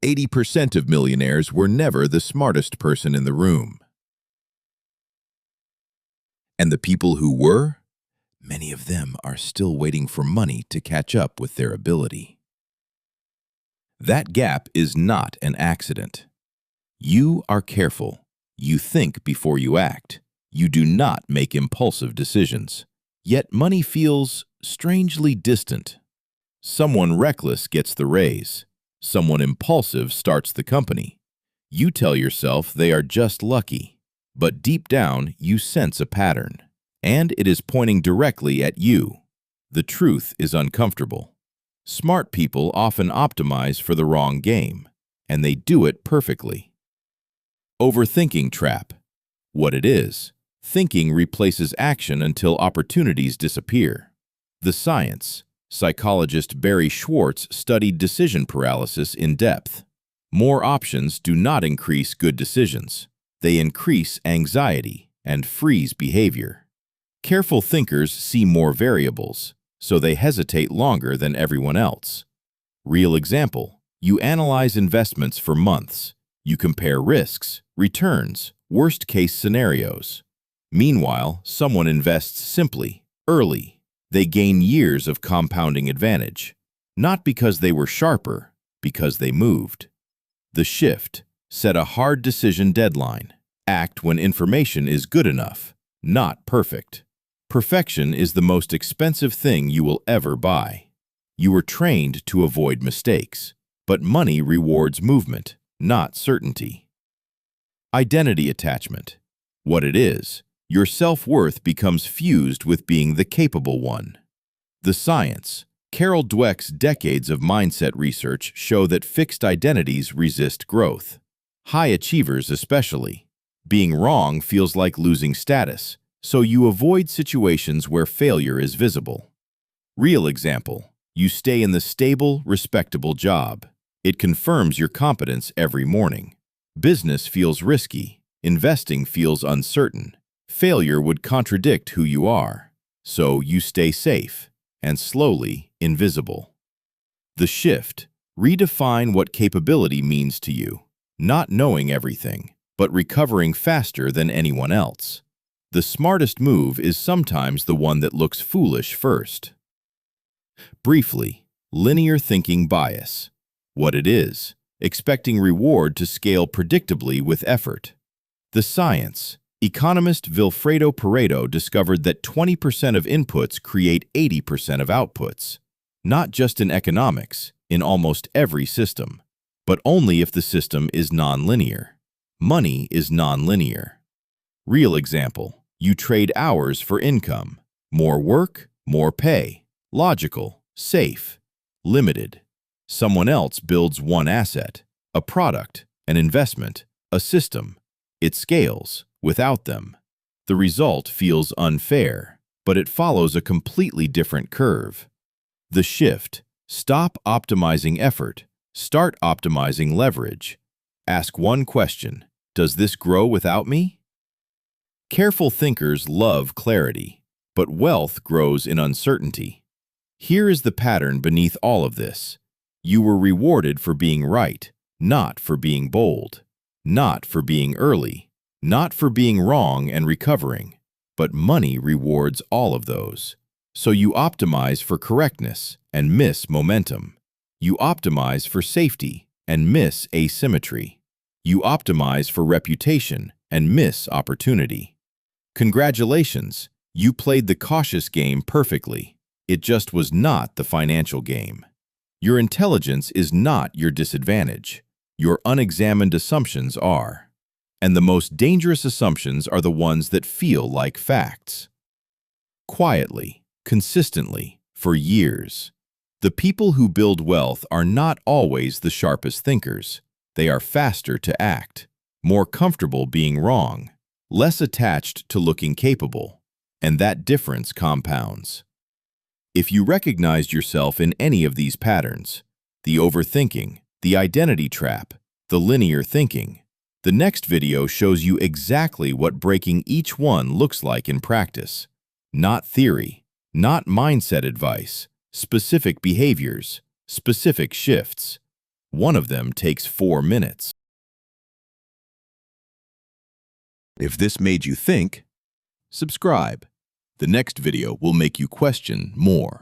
80% of millionaires were never the smartest person in the room. And the people who were? Many of them are still waiting for money to catch up with their ability. That gap is not an accident. You are careful. You think before you act. You do not make impulsive decisions. Yet money feels strangely distant. Someone reckless gets the raise. Someone impulsive starts the company. You tell yourself they are just lucky. But deep down, you sense a pattern. And it is pointing directly at you. The truth is uncomfortable. Smart people often optimize for the wrong game, and they do it perfectly. Overthinking trap. What it is, thinking replaces action until opportunities disappear. The science. Psychologist Barry Schwartz studied decision paralysis in depth. More options do not increase good decisions. They increase anxiety and freeze behavior. Careful thinkers see more variables, so they hesitate longer than everyone else. Real example, you analyze investments for months. You compare risks, returns, worst-case scenarios. Meanwhile, someone invests simply, early. They gain years of compounding advantage, not because they were sharper, because they moved. The shift. Set a hard decision deadline. Act when information is good enough, not perfect. Perfection is the most expensive thing you will ever buy. You were trained to avoid mistakes, but money rewards movement, not certainty. Identity attachment. What it is, your self-worth becomes fused with being the capable one. The science. Carol Dweck's decades of mindset research show that fixed identities resist growth. High achievers especially. Being wrong feels like losing status, so you avoid situations where failure is visible. Real example, you stay in the stable, respectable job. It confirms your competence every morning. Business feels risky. Investing feels uncertain. Failure would contradict who you are. So you stay safe and slowly invisible. The shift. Redefine what capability means to you. Not knowing everything, but recovering faster than anyone else. The smartest move is sometimes the one that looks foolish first. Briefly, linear thinking bias. What it is, expecting reward to scale predictably with effort. The science. Economist Vilfredo Pareto discovered that 20% of inputs create 80% of outputs. Not just in economics, in almost every system. But only if the system is nonlinear. Money is nonlinear. Real example. You trade hours for income. More work, more pay. Logical, safe, limited. Someone else builds one asset, a product, an investment, a system. It scales without them. The result feels unfair, but it follows a completely different curve. The shift. Stop optimizing effort. Start optimizing leverage. Ask one question. Does this grow without me? Careful thinkers love clarity, but wealth grows in uncertainty. Here is the pattern beneath all of this. You were rewarded for being right, not for being bold, not for being early, not for being wrong and recovering, but money rewards all of those. So you optimize for correctness and miss momentum. You optimize for safety and miss asymmetry. You optimize for reputation and miss opportunity. Congratulations, you played the cautious game perfectly. It just was not the financial game. Your intelligence is not your disadvantage. Your unexamined assumptions are. And the most dangerous assumptions are the ones that feel like facts. Quietly, consistently, for years. The people who build wealth are not always the sharpest thinkers. They are faster to act, more comfortable being wrong, less attached to looking capable, and that difference compounds. If you recognized yourself in any of these patterns, the overthinking, the identity trap, the linear thinking, the next video shows you exactly what breaking each one looks like in practice. Not theory, not mindset advice, specific behaviors, specific shifts. One of them takes 4 minutes. If this made you think, subscribe. The next video will make you question more.